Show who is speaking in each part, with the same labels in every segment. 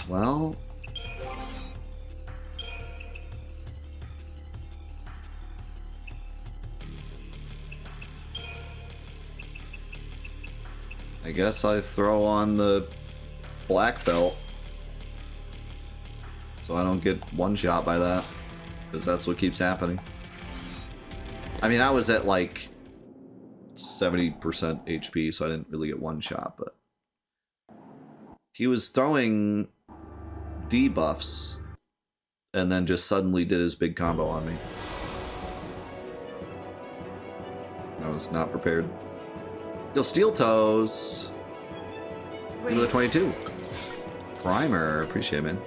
Speaker 1: Well... I guess I throw on the black belt. So I don't get one shot by that. Because that's what keeps happening. I mean, I was at like 70% HP, so I didn't really get one shot, but... He was throwing debuffs, and then just suddenly did his big combo on me. I was not prepared. Yo, Steel Toes! Look at the 22. Primer, appreciate it, man.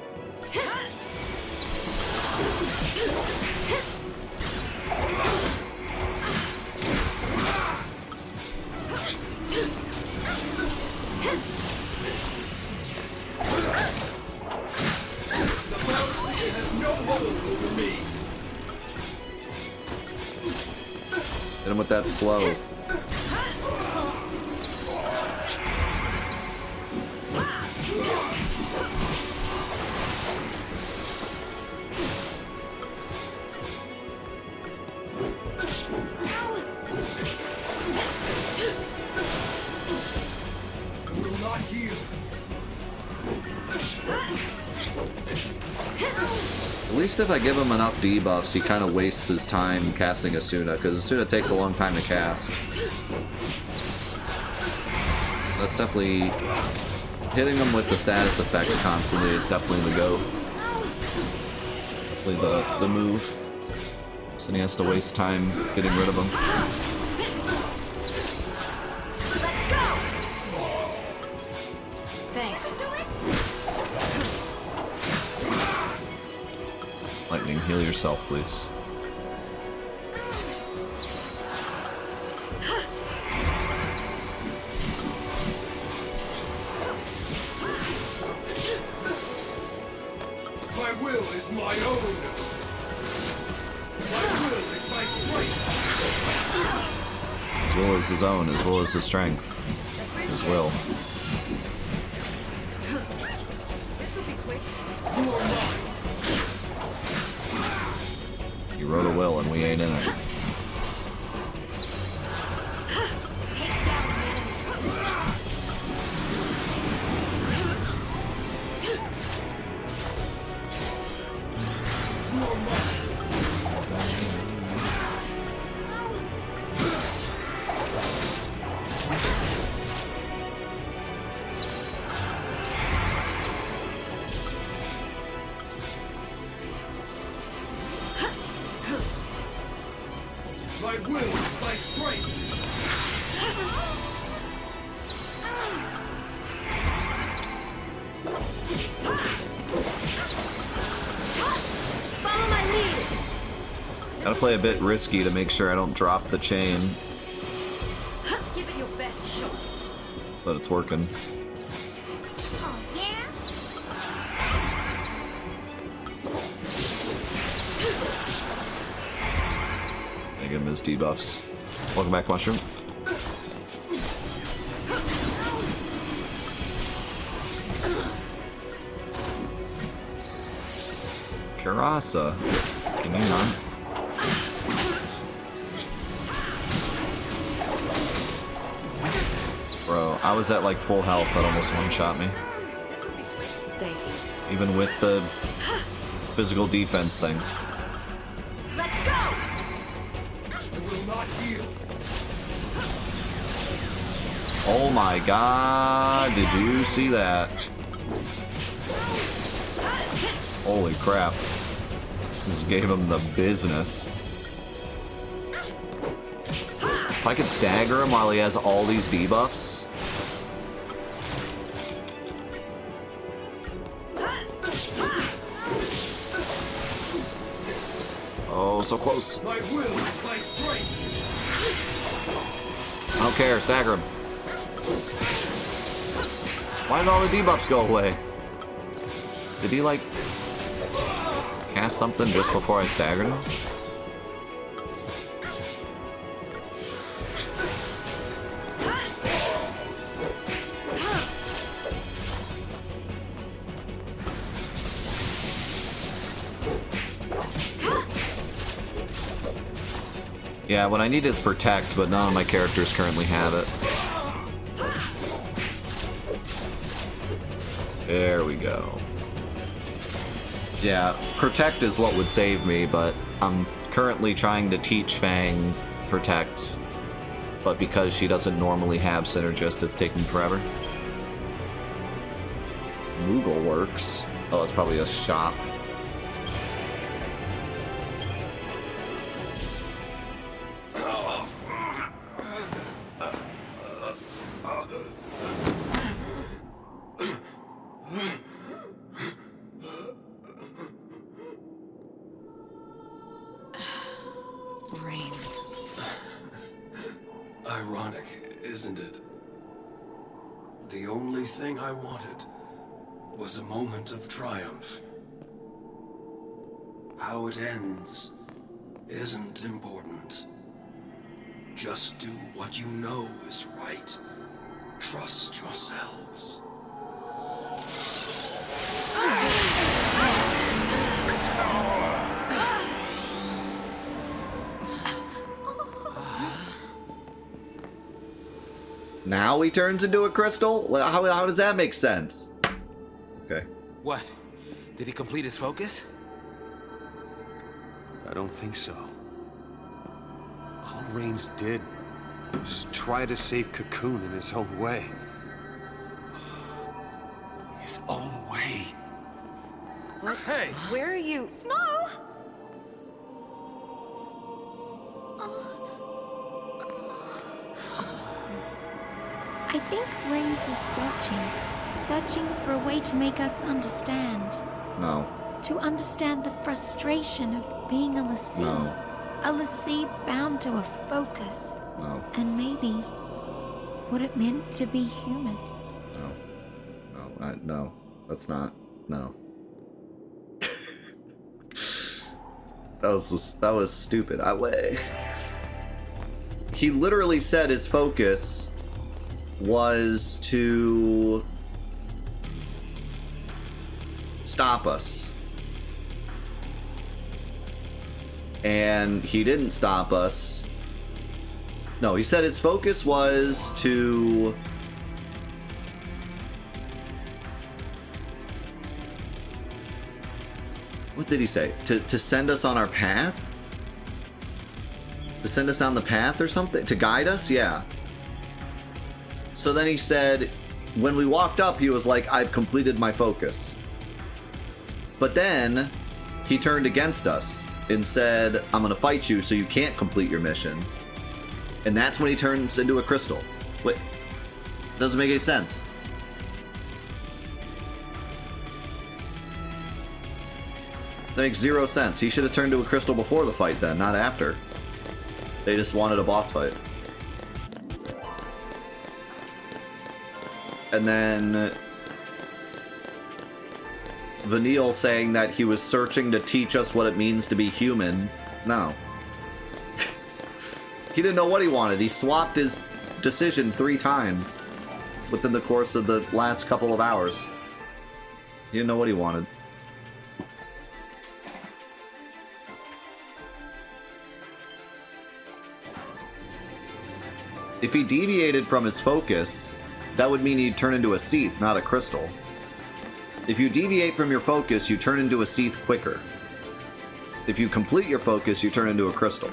Speaker 1: Hit him with that slow. At least if I give him enough debuffs, he kind of wastes his time casting Asuna, because Asuna takes a long time to cast. So that's definitely... Hitting him with the status effects constantly is definitely the go. Definitely the move. So then he has to waste time getting rid of him. Lightning, heal yourself, please.
Speaker 2: My will is my own. My will is my strength.
Speaker 1: His will is his own, as well as his strength. His will. You wrote a will and we ain't in it.
Speaker 2: My will is my strength.
Speaker 3: Follow my lead.
Speaker 1: Gotta play a bit risky to make sure I don't drop the chain.
Speaker 3: Give it your best shot.
Speaker 1: But it's working.
Speaker 3: Oh, yeah?
Speaker 1: I give him his debuffs. Welcome back, Mushroom. Karasa. Can you not? Bro, I was at like full health. That almost one-shot me.
Speaker 3: Thank you.
Speaker 1: Even with the physical defense thing.
Speaker 3: Let's go!
Speaker 2: I will not yield.
Speaker 1: Oh my god, did you see that? Holy crap. Just gave him the business. If I could stagger him while he has all these debuffs. Oh, so close.
Speaker 2: My will is my strength.
Speaker 1: I don't care, stagger him. Why did all the debuffs go away? Did he like cast something just before I staggered him? Yeah, what I need is Protect, but none of my characters currently have it. There we go. Yeah, Protect is what would save me, but I'm currently trying to teach Fang Protect, but because she doesn't normally have Synergist, it's taking forever. Moogle works. Oh, it's probably a shop.
Speaker 3: Brains.
Speaker 2: Ironic, isn't it? The only thing I wanted was a moment of triumph. How it ends isn't important. Just do what you know is right. Trust yourselves.
Speaker 1: Now he turns into a crystal? Well, how does that make sense? Okay.
Speaker 4: What? Did he complete his focus?
Speaker 5: I don't think so. All Reigns did was try to save Cocoon in his own way. His own way.
Speaker 4: Hey!
Speaker 3: Where are you? Snow!
Speaker 6: I think Reigns was searching for a way to make us understand.
Speaker 1: No.
Speaker 6: To understand the frustration of being a Lassie.
Speaker 1: No.
Speaker 6: A Lassie bound to a focus.
Speaker 1: No.
Speaker 6: And maybe what it meant to be human.
Speaker 1: No. No. That's not. No. that was stupid. He literally said his focus was to stop us. And he didn't stop us. No, he said his focus was to... What did he say? To send us on our path? To send us down the path or something? To guide us? Yeah. So then he said, when we walked up, he was like, I've completed my focus. But then he turned against us and said, I'm going to fight you so you can't complete your mission. And that's when he turns into a crystal. Wait, doesn't make any sense. That makes zero sense. He should have turned to a crystal before the fight then, not after. They just wanted a boss fight. And then Vanille saying that he was searching to teach us what it means to be human. No. He didn't know what he wanted. He swapped his decision 3 times within the course of the last couple of hours. He didn't know what he wanted. If he deviated from his focus, that would mean he'd turn into a Seath, not a crystal. If you deviate from your focus, you turn into a Seath quicker. If you complete your focus, you turn into a crystal.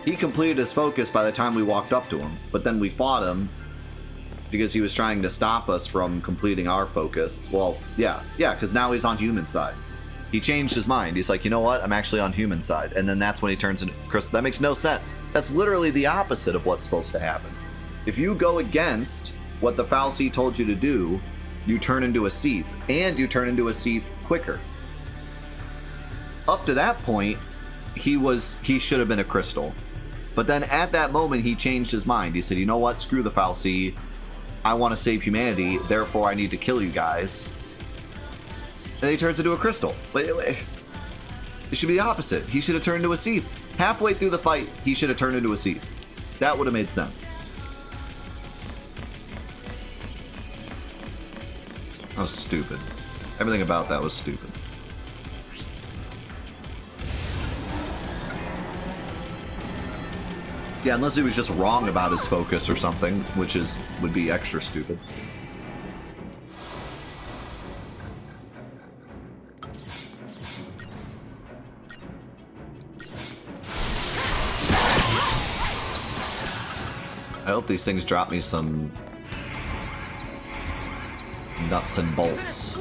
Speaker 1: He completed his focus by the time we walked up to him, but then we fought him because he was trying to stop us from completing our focus. Well, yeah, because now he's on human side. He changed his mind. He's like, you know what? I'm actually on human side. And then that's when he turns into crystal. That makes no sense. That's literally the opposite of what's supposed to happen. If you go against what the Fal'Cie told you to do, you turn into a Seath, and you turn into a Seath quicker. Up to that point, he should have been a crystal. But then at that moment, he changed his mind. He said, you know what? Screw the Fal'Cie. I want to save humanity, therefore I need to kill you guys. And then he turns into a crystal. Wait. It should be the opposite. He should have turned into a Seath. Halfway through the fight, he should have turned into a Seath. That would have made sense. That was stupid. Everything about that was stupid. Yeah, unless he was just wrong about his focus or something, which would be extra stupid. I hope these things drop me some nuts and bolts.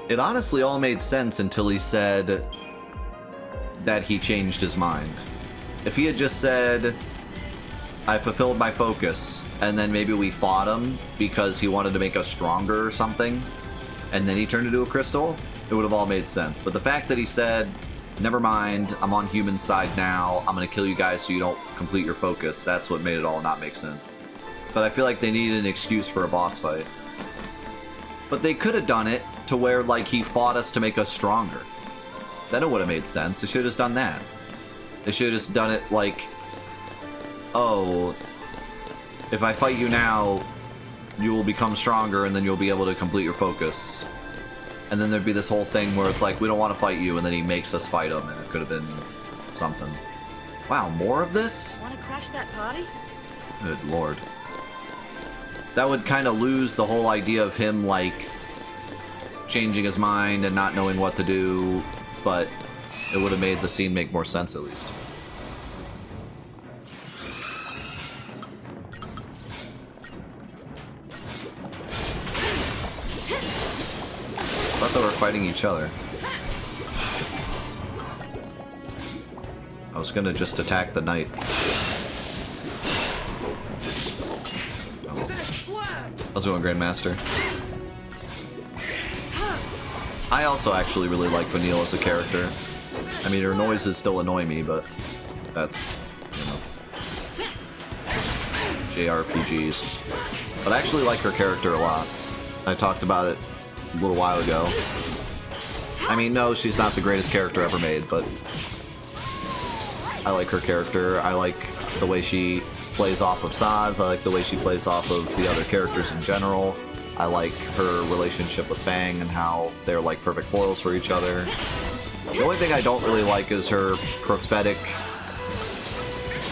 Speaker 1: It honestly all made sense until he said that he changed his mind. If he had just said, I fulfilled my focus, and then maybe we fought him because he wanted to make us stronger or something, and then he turned into a crystal, it would have all made sense. But the fact that he said, never mind, I'm on human side now, I'm gonna kill you guys so you don't complete your focus, that's what made it all not make sense. But I feel like they needed an excuse for a boss fight. But they could have done it to where, like, he fought us to make us stronger. Then it would have made sense. They should have just done that. They should have just done it like, oh, if I fight you now, you will become stronger and then you'll be able to complete your focus. And then there'd be this whole thing where it's like, we don't want to fight you, and then he makes us fight him, and it could have been something. Wow, more of this?
Speaker 3: Want to crash that party?
Speaker 1: Good lord. That would kind of lose the whole idea of him, like, changing his mind and not knowing what to do, but it would have made the scene make more sense at least. I thought they were fighting each other. I was gonna just attack the knight. How's it going, Grandmaster? I also actually really like Vanille as a character. I mean, her noises still annoy me, but that's, you know, JRPGs. But I actually like her character a lot. I talked about it a little while ago. I mean, no, she's not the greatest character ever made, but I like her character. I like the way she plays off of Saz. I like the way she plays off of the other characters in general. I like her relationship with Fang and how they're like perfect foils for each other. The only thing I don't really like is her prophetic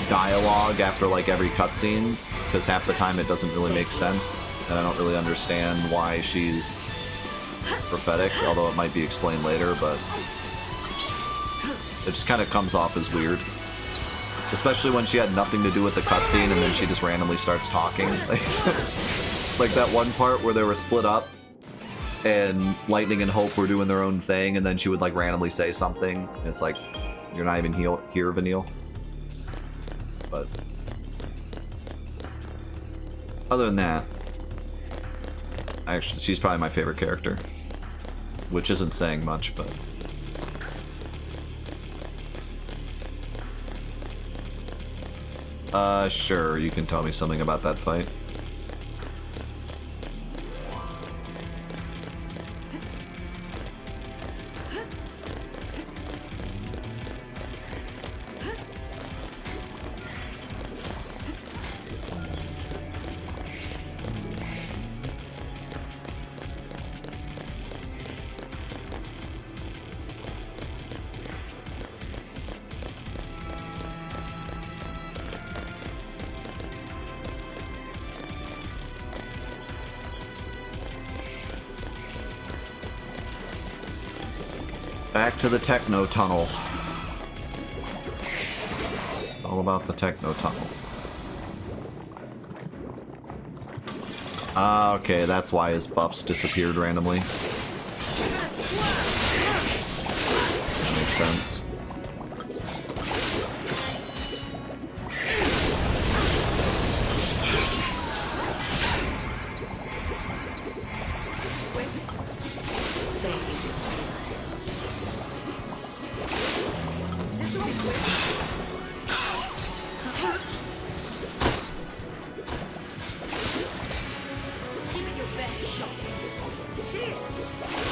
Speaker 1: dialogue after like every cutscene, because half the time it doesn't really make sense, and I don't really understand why she's prophetic, although it might be explained later, but it just kind of comes off as weird. Especially when she had nothing to do with the cutscene and then she just randomly starts talking. Like that one part where they were split up and Lightning and Hope were doing their own thing, and then she would like randomly say something. And it's like, you're not even here, Vanille. But other than that, actually, she's probably my favorite character, which isn't saying much, but sure, you can tell me something about that fight. Back to the Techno Tunnel. All about the Techno Tunnel. Ah, okay, that's why his buffs disappeared randomly. That makes sense.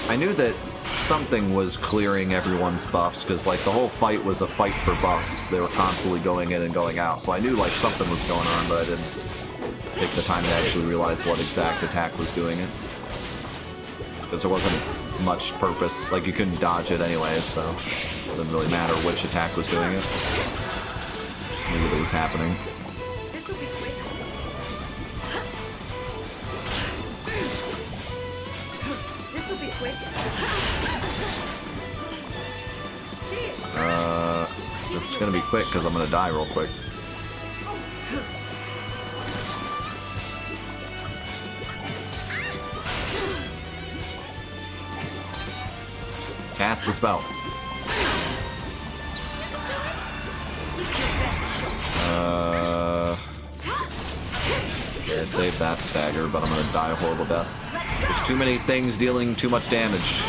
Speaker 1: I knew that something was clearing everyone's buffs, because like the whole fight was a fight for buffs. They were constantly going in and going out, so I knew like something was going on, but I didn't take the time to actually realize what exact attack was doing it. Because there wasn't much purpose, like you couldn't dodge it anyway, so it didn't really matter which attack was doing it. Just knew that it was happening.
Speaker 3: This'll be quick. This'll be quick.
Speaker 1: It's gonna be quick because I'm gonna die real quick. Cast the spell. Yeah, save that stagger, but I'm gonna die a horrible death. There's too many things dealing too much damage.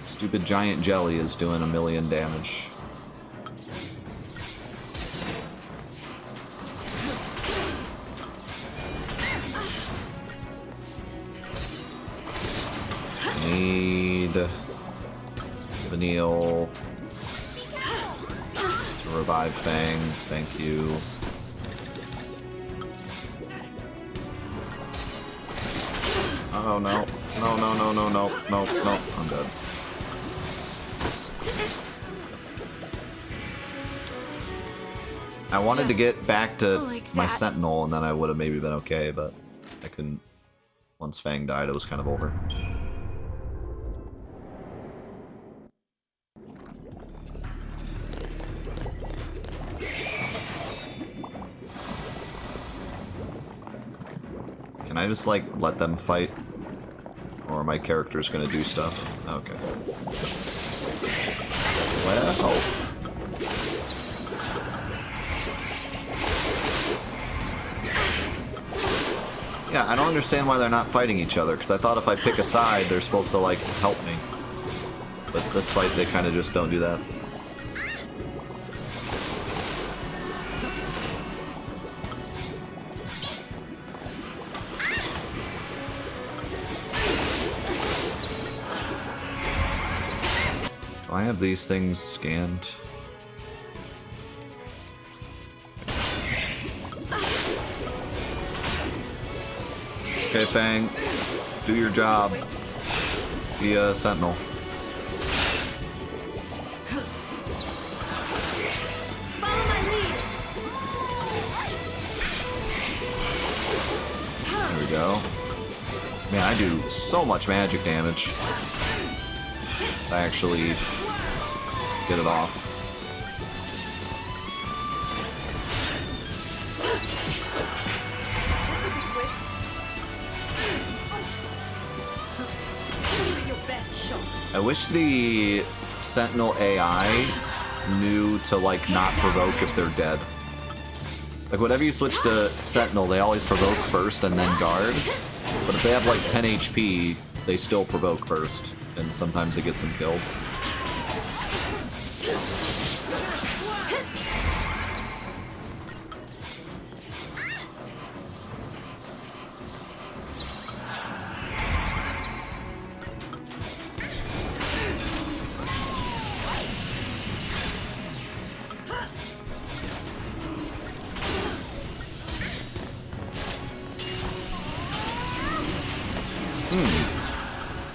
Speaker 1: Stupid giant jelly is doing 1,000,000 damage. Need Vanille to revive Fang. Thank you. Oh no. No, no, no, no, no, no, no. I'm dead. I wanted to get back to
Speaker 3: like
Speaker 1: my
Speaker 3: that.
Speaker 1: Sentinel, and then I would have maybe been okay, but I couldn't. Once Fang died, it was kind of over. Can I just, like, let them fight? Or my character's gonna do stuff? Okay. Well... Yeah, I don't understand why they're not fighting each other, because I thought if I pick a side, they're supposed to, like, help me. But this fight, they kind of just don't do that. Do I have these things scanned? Okay, Fang, do your job. Be a Sentinel.
Speaker 3: Follow my lead.
Speaker 1: There we go. Man, I do so much magic damage. I actually get it off.
Speaker 3: This'll be quick. Give it your best shot.
Speaker 1: I wish the Sentinel AI knew to, like, not provoke if they're dead. Like, whenever you switch to Sentinel, they always provoke first and then guard. But if they have, like, 10 HP, they still provoke first. And sometimes it gets them killed.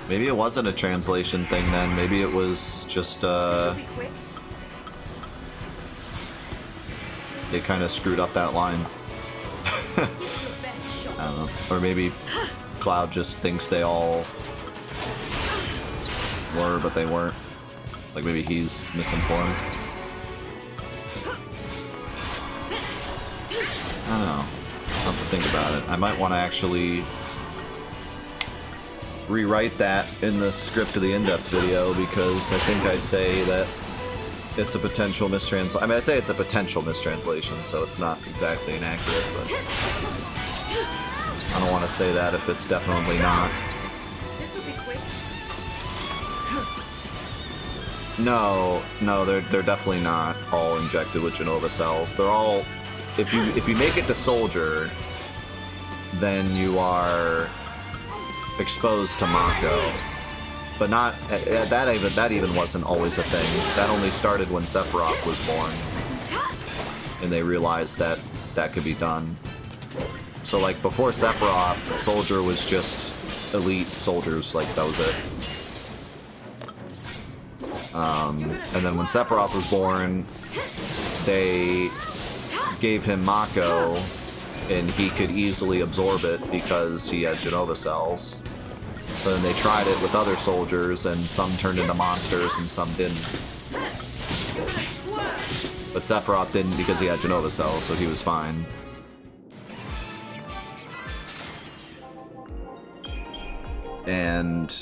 Speaker 1: Maybe it wasn't a translation thing then. Maybe it was just,
Speaker 3: This'll be quick.
Speaker 1: they kind of screwed up that line.
Speaker 3: Give it your best shot.
Speaker 1: I don't know. Or maybe Cloud just thinks they all were, but they weren't. Like maybe he's misinformed. I don't know. I'll have to think about it. I might want to actually rewrite that in the script of the in-depth video, because I think I say that it's a potential mistranslation. I mean, I say it's a potential mistranslation, so it's not exactly inaccurate, but I don't want to say that if it's definitely not.
Speaker 3: This'll be quick.
Speaker 1: No, they're definitely not all injected with Genova cells. They're all, if you make it to Soldier, then you are exposed to Mako. But not that even wasn't always a thing. That only started when Sephiroth was born, and they realized that that could be done. So like before Sephiroth, Soldier was just elite soldiers, like that was it. And then when Sephiroth was born, they gave him Mako, and he could easily absorb it because he had Genova cells. So then they tried it with other soldiers, and some turned into monsters and some didn't. But Sephiroth didn't because he had Genova cells, so he was fine. And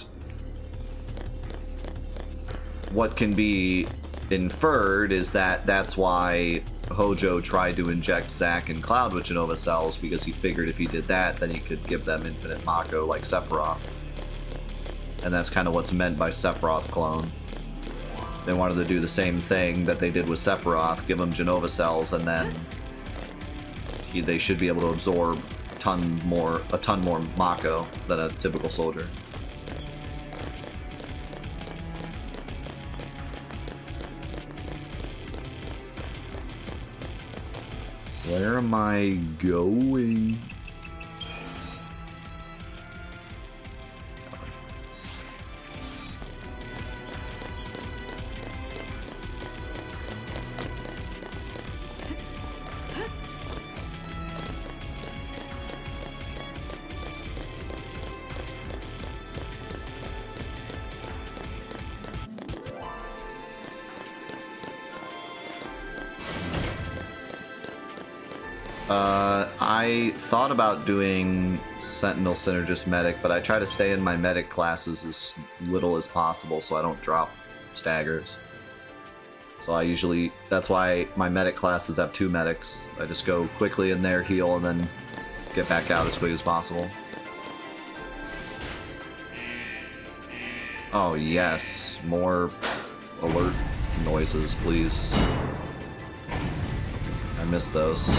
Speaker 1: what can be inferred is that that's why Hojo tried to inject Zack and Cloud with Genova cells, because he figured if he did that, then he could give them infinite Mako like Sephiroth. And that's kind of what's meant by Sephiroth clone. They wanted to do the same thing that they did with Sephiroth, give him Genova cells, and then they should be able to absorb a ton more Mako than a typical soldier. Where am I going? I thought about doing Sentinel Synergist Medic, but I try to stay in my medic classes as little as possible so I don't drop staggers. So I usually, that's why my medic classes have 2 medics. I just go quickly in there, heal, and then get back out as quick as possible. Oh yes, more alert noises, please. I missed those.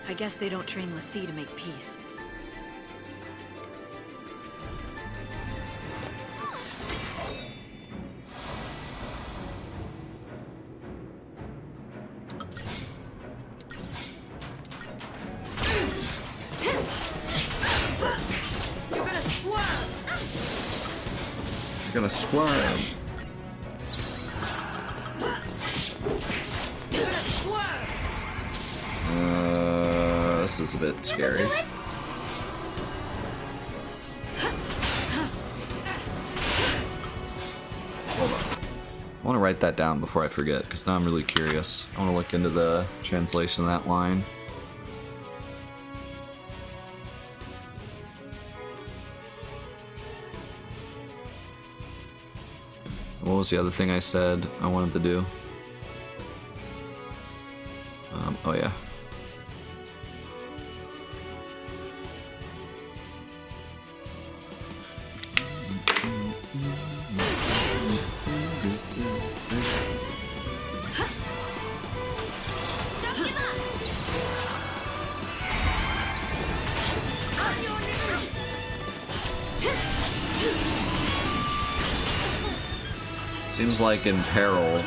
Speaker 3: I guess they don't train Lassie to make peace.
Speaker 1: You're gonna squirm. This is a bit scary. Hold on. I want to write that down before I forget, because now I'm really curious. I want to look into the translation of that line. What was the other thing I said I wanted to do? Oh yeah. Seems like in Peril,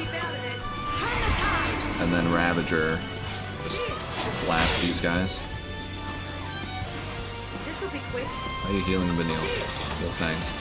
Speaker 1: and then Ravager just blasts these guys.
Speaker 3: This'll be quick.
Speaker 1: How are you healing Vanille? Well, thanks.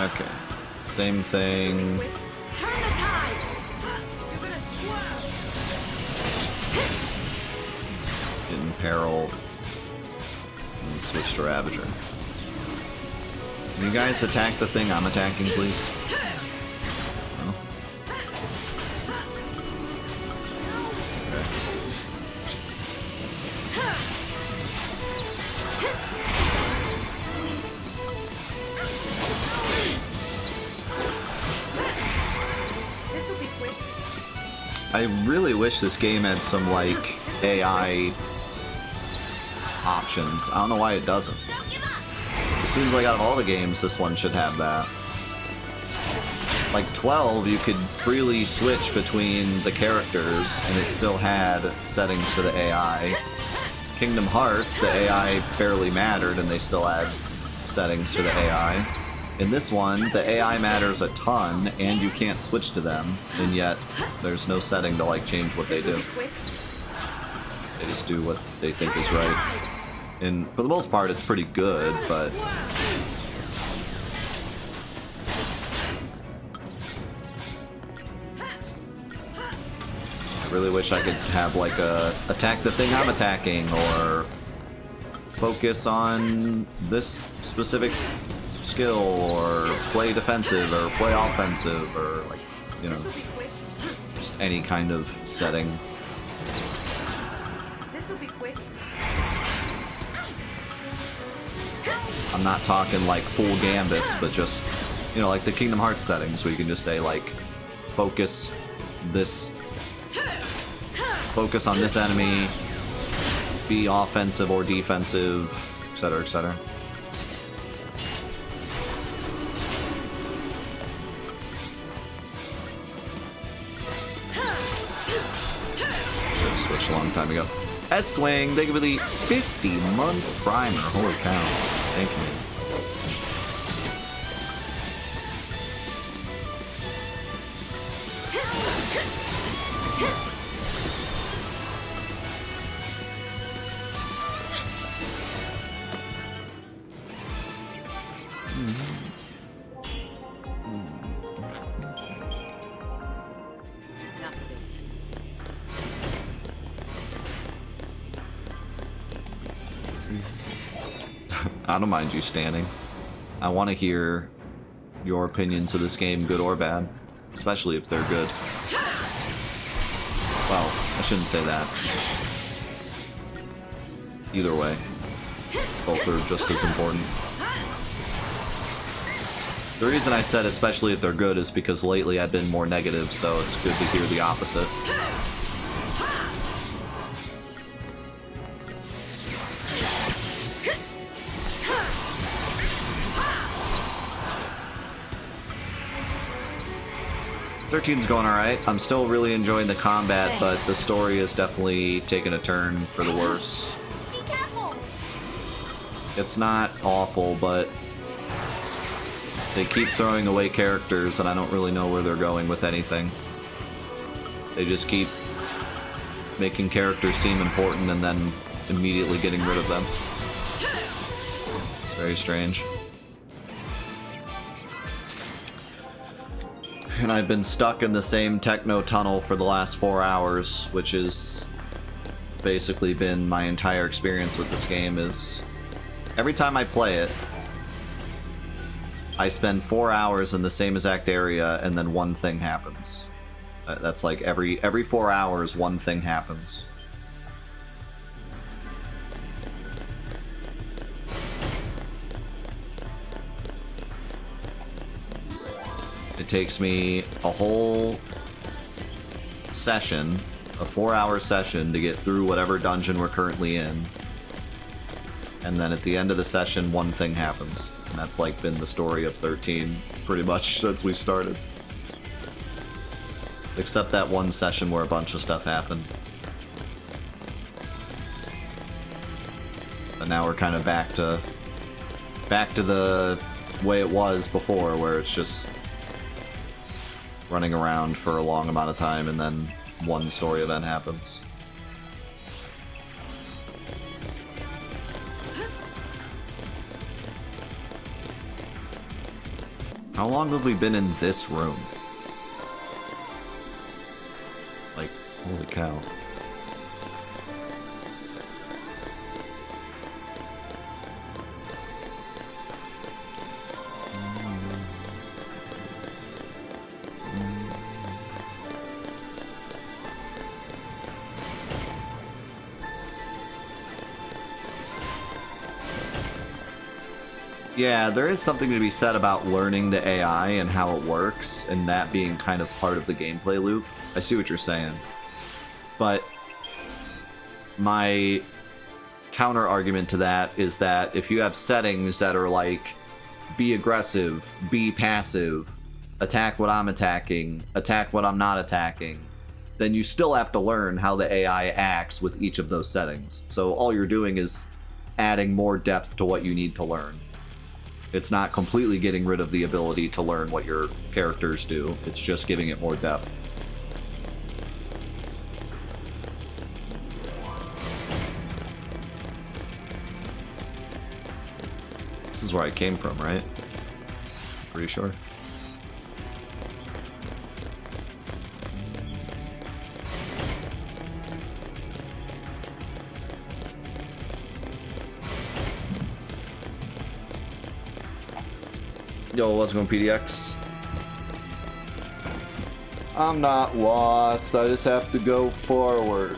Speaker 1: Okay, same thing.
Speaker 3: Turn the tide. You're gonna
Speaker 1: In Peril, and switch to Ravager. Can you guys attack the thing I'm attacking, please? No?
Speaker 3: This'll be quick.
Speaker 1: I really wish this game had some, like, AI options. I don't know why it doesn't. It seems like out of all the games, this one should have that. Like 12, you could freely switch between the characters, and it still had settings for the AI. Kingdom Hearts, the AI barely mattered, and they still had settings for the AI. In this one, the AI matters a ton, and you can't switch to them, and yet there's no setting to, like, change what they do. They just do what they think is right. And for the most part, it's pretty good, but... I really wish I could have, like, a attack the thing I'm attacking, or focus on this specific skill, or play defensive, or play offensive, or, like, you know, just any kind of setting.
Speaker 3: This'll be quick.
Speaker 1: I'm not talking like full gambits, but just, you know, like the Kingdom Hearts settings where you can just say like, focus on this enemy, be offensive or defensive, etc., etc. Should have switched a long time ago. S-Swing, thank you for the 50-month primer. Holy cow. Thank you.
Speaker 3: Enough of this.
Speaker 1: I don't mind you standing. I want to hear your opinions of this game, good or bad, especially if they're good. Well, I shouldn't say that. Either way, both are just as important. The reason I said especially if they're good is because lately I've been more negative, so it's good to hear the opposite. Thirteen's going alright. I'm still really enjoying the combat, but the story has definitely taken a turn for the worse. It's not awful, but they keep throwing away characters, and I don't really know where they're going with anything. They just keep making characters seem important and then immediately getting rid of them. It's very strange. And I've been stuck in the same techno tunnel for the last 4 hours, which has basically been my entire experience with this game. Is every time I play it, I spend 4 hours in the same exact area, and then one thing happens. That's like every 4 hours, one thing happens. It takes me a whole session, a 4-hour session, to get through whatever dungeon we're currently in. And then at the end of the session, one thing happens. And that's like been the story of 13, pretty much, since we started. Except that one session where a bunch of stuff happened. And now we're kind of back to the way it was before, where it's just running around for a long amount of time and then one story event happens. How long have we been in this room? Like, holy cow. Yeah, there is something to be said about learning the AI and how it works, and that being kind of part of the gameplay loop. I see what you're saying. But my counter argument to that is that if you have settings that are like, be aggressive, be passive, attack what I'm attacking, attack what I'm not attacking, then you still have to learn how the AI acts with each of those settings. So all you're doing is adding more depth to what you need to learn. It's not completely getting rid of the ability to learn what your characters do. It's just giving it more depth. This is where I came from, right? Pretty sure. Yo, what's going PDX? I'm not lost, I just have to go forward.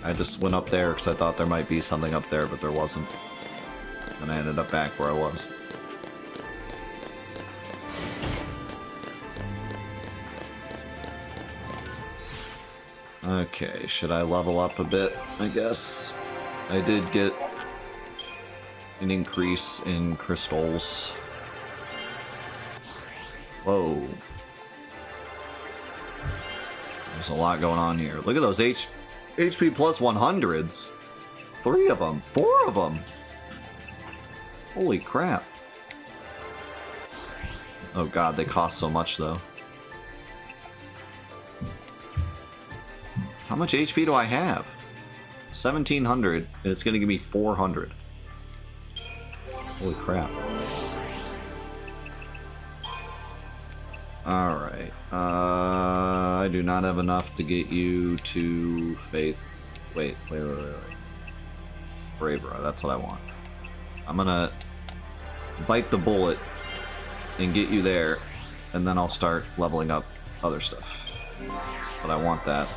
Speaker 1: I just went up there because I thought there might be something up there, but there wasn't. And I ended up back where I was. Okay, should I level up a bit, I guess? I did get an increase in crystals. Whoa. There's a lot going on here. Look at those HP plus 100s. 3 of them. 4 of them. Holy crap. Oh god, they cost so much though. How much HP do I have? 1700, and it's gonna give me 400. Holy crap. Alright. I do not have enough to get you to Faith. Wait. Bravura, that's what I want. I'm gonna bite the bullet and get you there, and then I'll start leveling up other stuff. But I want that.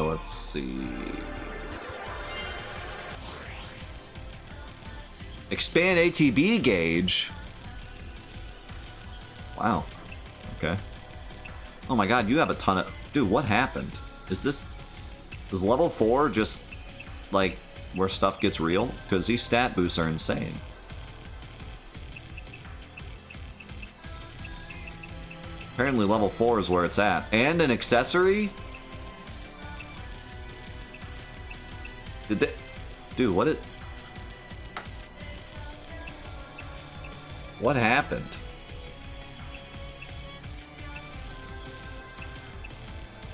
Speaker 1: Let's see. Expand ATB gauge. Wow. Okay. Oh my god, you have a ton of... Dude, what happened? Is level 4 just, like, where stuff gets real? Because these stat boosts are insane. Apparently level 4 is where it's at. And an accessory? Did they... Dude, what happened?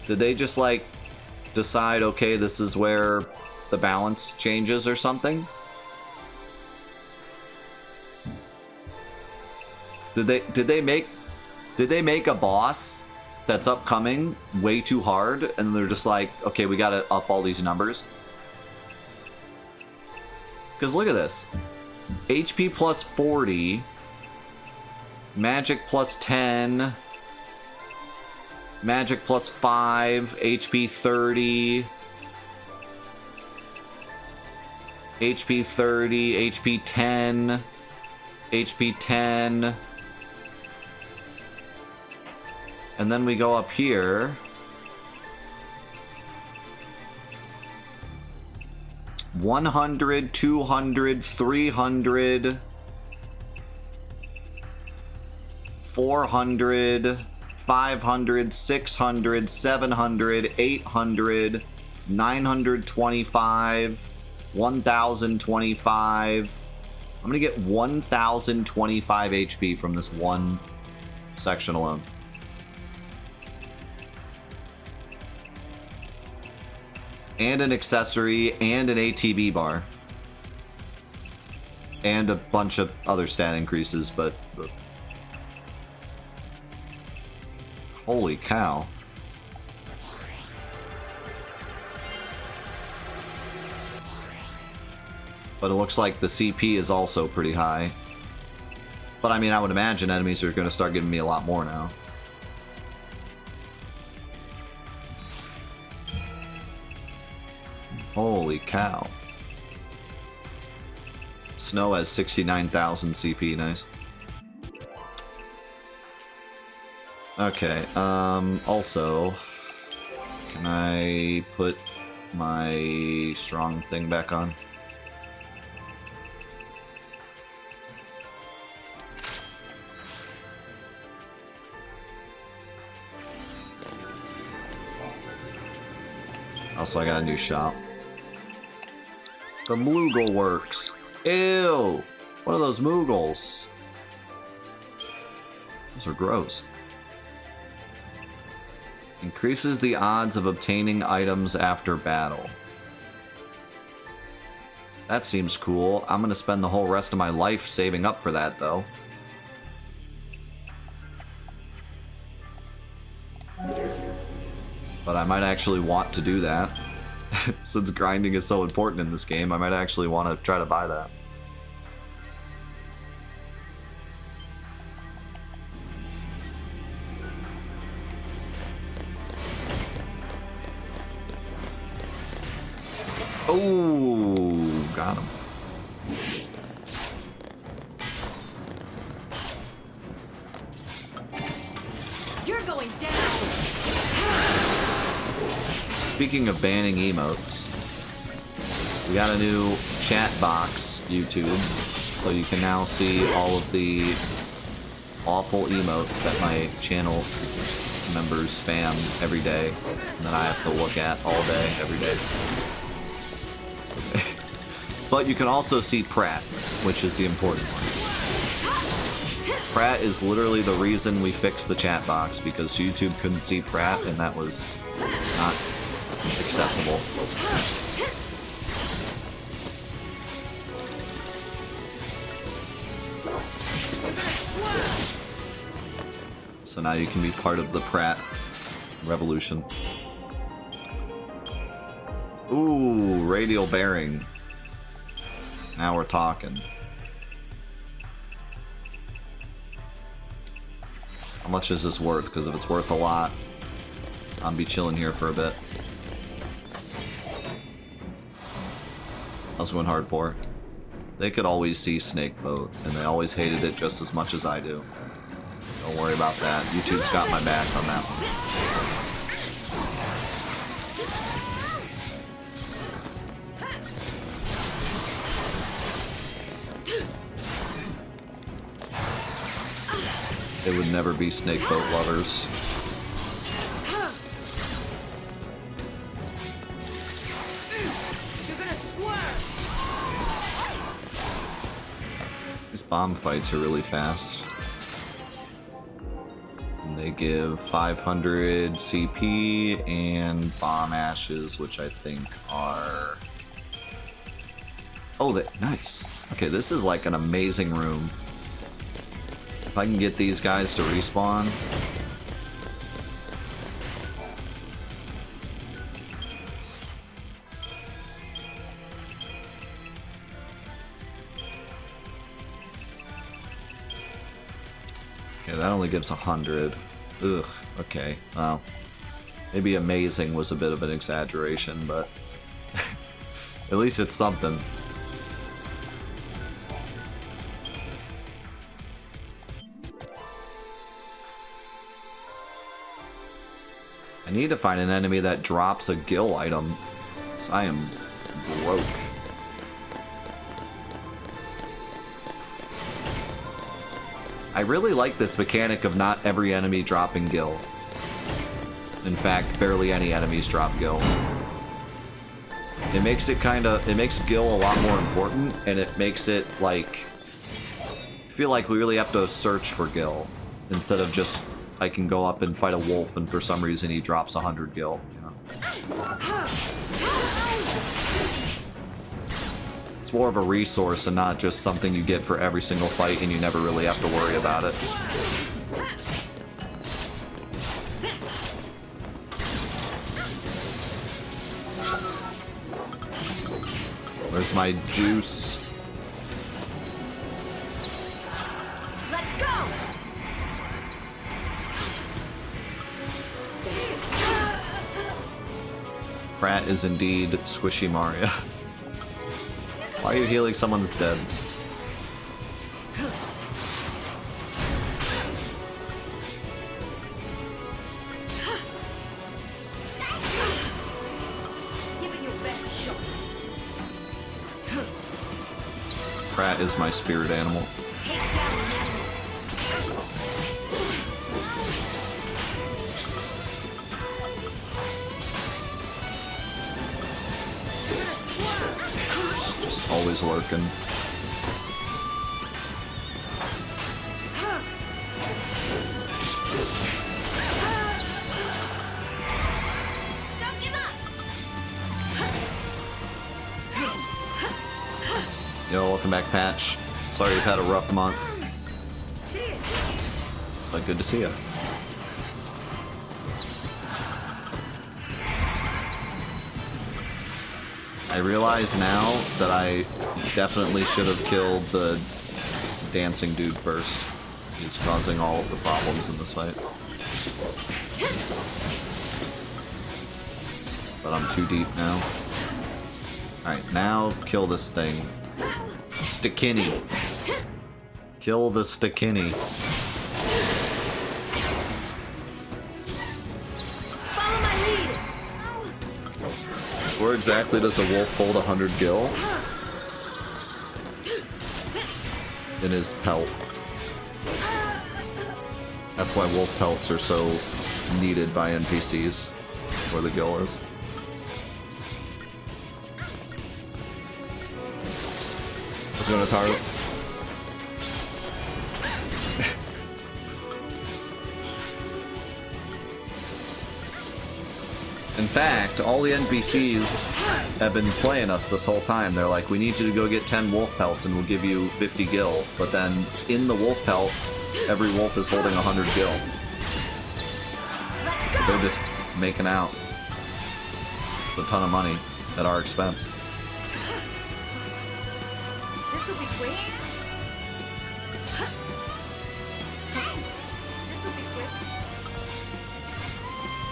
Speaker 1: Did they just, like, decide, okay, this is where the balance changes or something? Did they make a boss that's upcoming way too hard, and they're just like, okay, we gotta up all these numbers? Because look at this. HP plus 40, magic plus 10, magic plus 5, HP 30, HP 30, HP 10, HP 10. And then we go up here. 100, 200, 300, 400, 500, 600, 700, 800, 925, 1025. I'm gonna get 1025 HP from this one section alone. And an accessory, and an ATB bar. And a bunch of other stat increases, but... Holy cow. But it looks like the CP is also pretty high. But I mean, I would imagine enemies are going to start giving me a lot more now. Holy cow. Snow has 69,000 CP, nice. Okay, also, can I put my strong thing back on? Also, I got a new shop. The Moogle works. Ew! What are those Moogles? Those are gross. Increases the odds of obtaining items after battle. That seems cool. I'm gonna spend the whole rest of my life saving up for that, though. But I might actually want to do that. Since grinding is so important in this game, I might actually want to try to buy that. Oh, got him.
Speaker 3: You're going down.
Speaker 1: Speaking of banning emotes, we got a new chat box, YouTube, so you can now see all of the awful emotes that my channel members spam every day, and that I have to look at all day, every day. But you can also see Pratt, which is the important one. Pratt is literally the reason we fixed the chat box, because YouTube couldn't see Pratt, and that was not acceptable. So now you can be part of the Pratt revolution. Ooh, radial bearing. Now we're talking. How much is this worth? Because if it's worth a lot, I'll be chilling here for a bit. I was going hardcore. They could always see Snakeboat, and they always hated it just as much as I do. Don't worry about that. YouTube's got my back on that one. They would never be Snakeboat lovers. These bomb fights are really fast. And they give 500 CP and bomb ashes, which I think are... Oh, nice. Okay, this is like an amazing room. If I can get these guys to respawn. Okay, that only gives 100. Ugh, okay, well. Maybe amazing was a bit of an exaggeration, but at least it's something. I need to find an enemy that drops a gill item, because I am broke. I really like this mechanic of not every enemy dropping gill. In fact, barely any enemies drop gill. It makes it it makes gill a lot more important, and it makes it like, I feel like we really have to search for gill, instead of just, I can go up and fight a wolf and for some reason he drops 100 gil, you know? It's more of a resource and not just something you get for every single fight and you never really have to worry about it. Where's my juice?
Speaker 3: Let's go!
Speaker 1: Pratt is indeed Squishy Mario. Why are you healing someone that's dead?
Speaker 3: Give it your best shot.
Speaker 1: Pratt is my spirit animal.
Speaker 3: Take down an enemy.
Speaker 1: Just always lurking.
Speaker 3: Don't give up.
Speaker 1: Yo, welcome back, Patch. Sorry you've had a rough month. But good to see you. I realize now that I definitely should have killed the dancing dude first. He's causing all of the problems in this fight. But I'm too deep now. Alright, now kill this thing. Stikini. Kill the Stikini.
Speaker 3: Follow my lead.
Speaker 1: Where exactly does a wolf hold 100 gil? In his pelt. That's why wolf pelts are so needed by NPCs. Where the gil is. Let's go to target. In fact, all the NPCs have been playing us this whole time. They're like, we need you to go get 10 wolf pelts and we'll give you 50 gil. But then, in the wolf pelt, every wolf is holding 100 gil. So they're just making out a ton of money at our expense.
Speaker 3: This will be quick. This will be quick.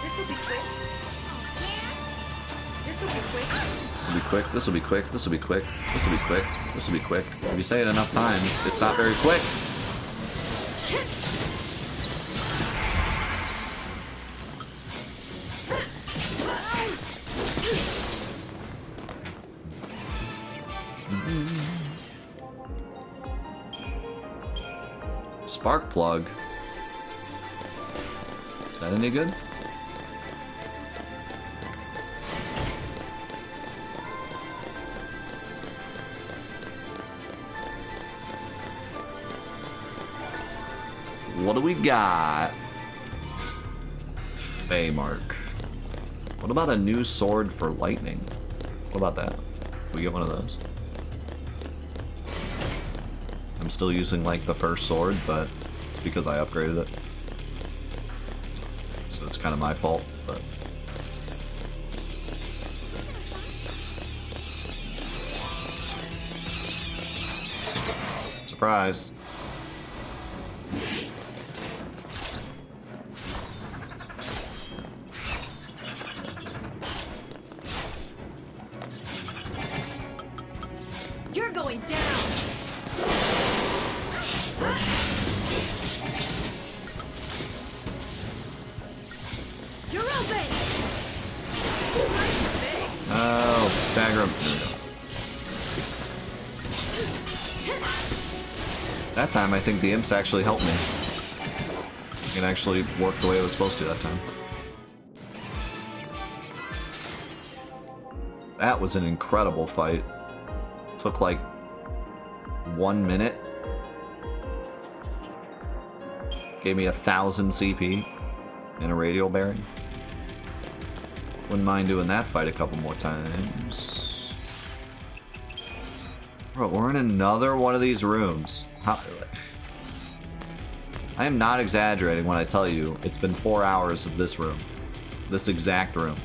Speaker 3: This will be quick. This will be quick.
Speaker 1: This will be quick, this will be quick, this will be quick, this will be quick, this will be quick. If you say it enough times, it's not very quick. Spark plug. Is that any good? What do we got? Feymark. What about a new sword for lightning? What about that? Can we get one of those? I'm still using like the first sword, but it's because I upgraded it. So it's kind of my fault, but... Surprise.
Speaker 3: You're going down. You're open.
Speaker 1: Oh, stagger him. There we go. That time, I think the imps actually helped me. It actually worked the way it was supposed to that time. That was an incredible fight. Took like 1 minute. Gave me 1,000 CP and a radial bearing. Wouldn't mind doing that fight a couple more times. Bro, we're in another one of these rooms. I am not exaggerating when I tell you it's been 4 hours of this room. This exact room.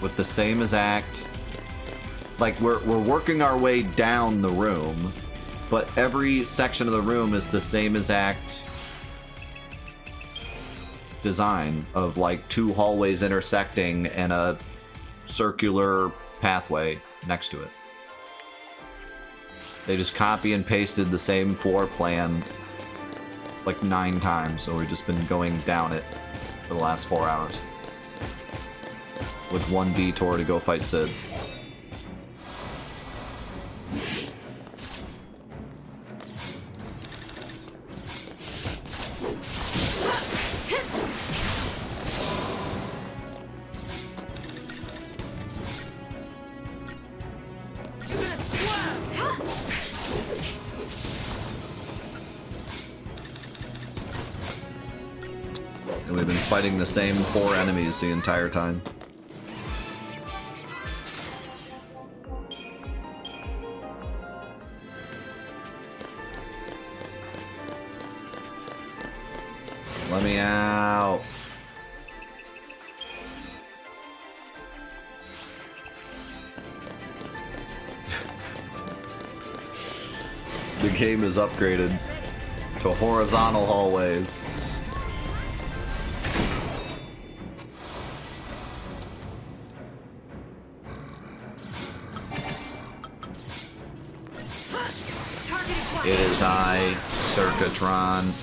Speaker 1: with the same exact... Like, we're working our way down the room, but every section of the room is the same exact design of, like, 2 hallways intersecting and a circular pathway next to it. They just copy and pasted the same floor plan like 9 times, so we've just been going down it for the last 4 hours. With 1 detour to go fight Sid. And we've been fighting the same 4 enemies the entire time. Let me out. The game is upgraded to horizontal hallways. It is I, Circuitron.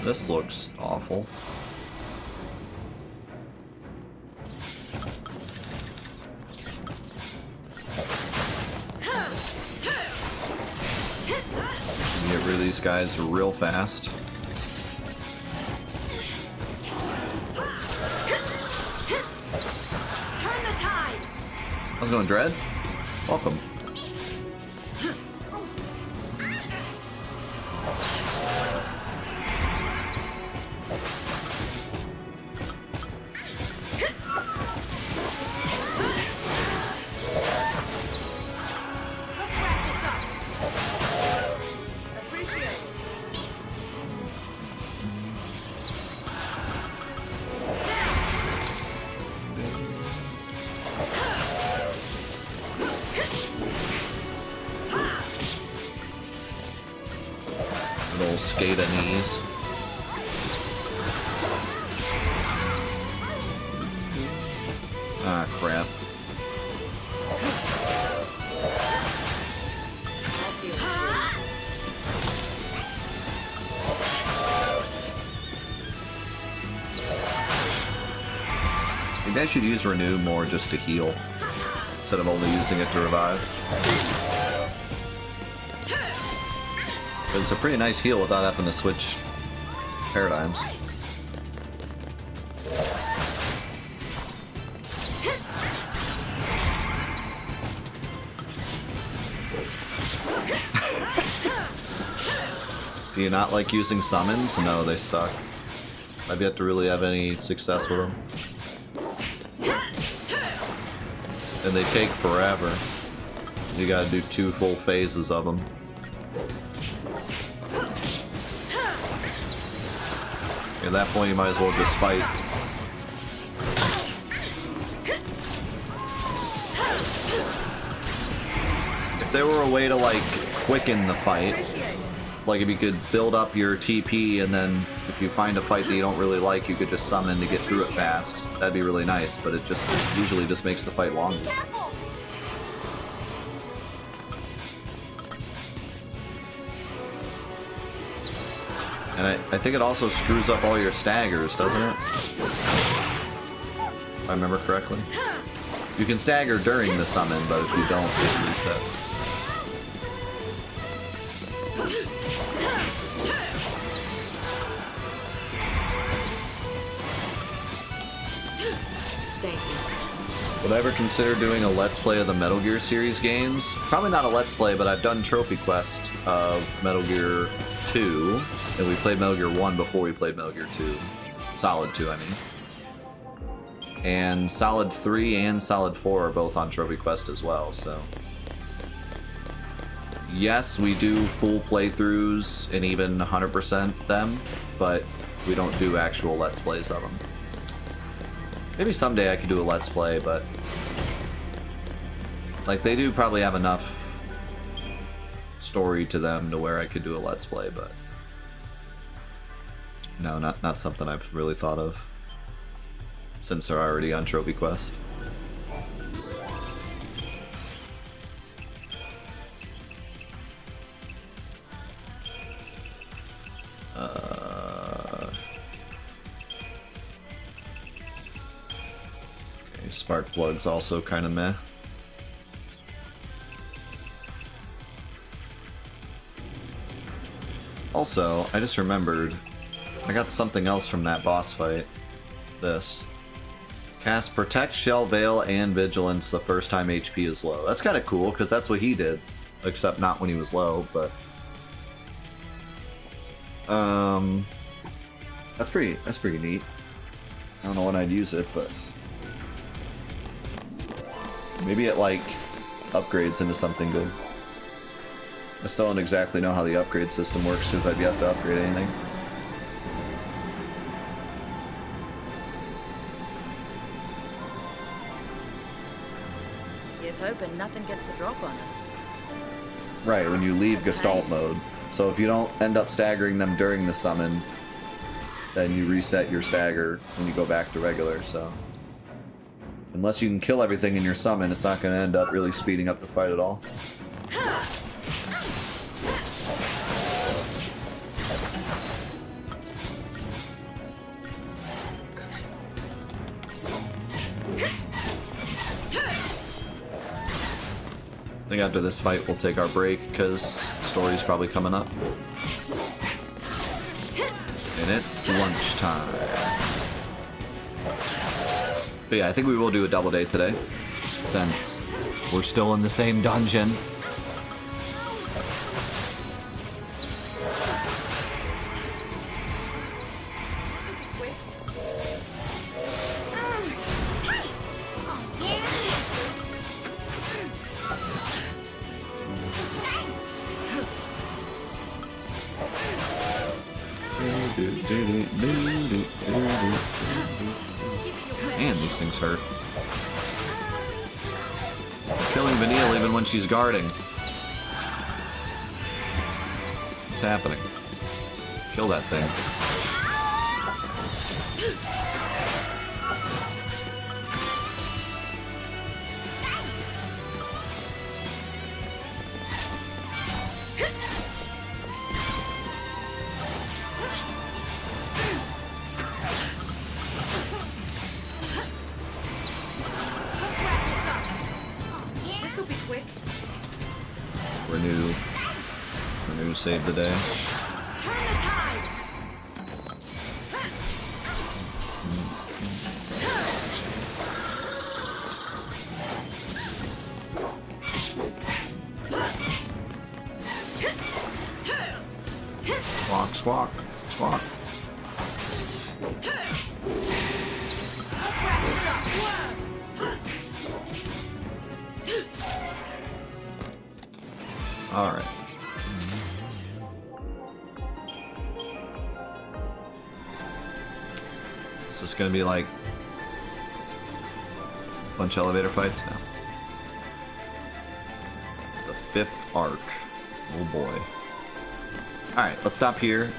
Speaker 1: This looks awful. Get rid of these guys real fast.
Speaker 3: Turn the tide.
Speaker 1: How's it going, Dread? Welcome. Little skate knees. Ah, crap. Maybe I should use Renew more just to heal, instead of only using it to revive. But it's a pretty nice heal without having to switch paradigms. Do you not like using summons? No, they suck. I've yet to really have any success with them. And they take forever. You gotta do 2 full phases of them. At that point, you might as well just fight. If there were a way to, like, quicken the fight, like if you could build up your TP and then if you find a fight that you don't really like, you could just summon to get through it fast, that'd be really nice, but it just usually just makes the fight longer. And I think it also screws up all your staggers, doesn't it? If I remember correctly. You can stagger during the summon, but if you don't, it resets. But Would I ever consider doing a Let's Play of the Metal Gear series games? Probably not a Let's Play, but I've done Trophy Quest of Metal Gear 2, and we played Metal Gear 1 before we played Metal Gear 2. Solid 2, I mean. And Solid 3 and Solid 4 are both on Trophy Quest as well, so... Yes, we do full playthroughs and even 100% them, but we don't do actual Let's Plays of them. Maybe someday I could do a Let's Play, but... Like, they do probably have enough story to them to where I could do a Let's Play, but... No, not something I've really thought of. Since they're already on Trophy Quest. Okay, spark plug's also kind of meh. Also, I just remembered, I got something else from that boss fight. This. Cast Protect, Shell, Veil, and Vigilance the first time HP is low. That's kind of cool, because that's what he did. Except not when he was low, but... That's pretty neat. I don't know when I'd use it, but... Maybe it, like, upgrades into something good. I still don't exactly know how the upgrade system works, because I've yet to upgrade anything.
Speaker 3: Here's hoping nothing gets the drop on us.
Speaker 1: Right, when you leave Gestalt mode. So if you don't end up staggering them during the summon, then you reset your stagger when you go back to regular, so... Unless you can kill everything in your summon, it's not going to end up really speeding up the fight at all. I think after this fight we'll take our break, because story's probably coming up. And it's lunchtime. But yeah, I think we will do a double day today, since we're still in the same dungeon. Man, these things hurt. Killing Vanille even when she's guarding. What's happening? Kill that thing. Renew, save the day.
Speaker 3: Turn the tide.
Speaker 1: Squawk, squawk, squawk. All right. Is this gonna be like a bunch of elevator fights now? The 5th arc. Oh boy. All right, let's stop here,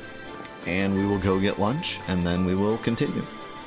Speaker 1: and we will go get lunch, and then we will continue.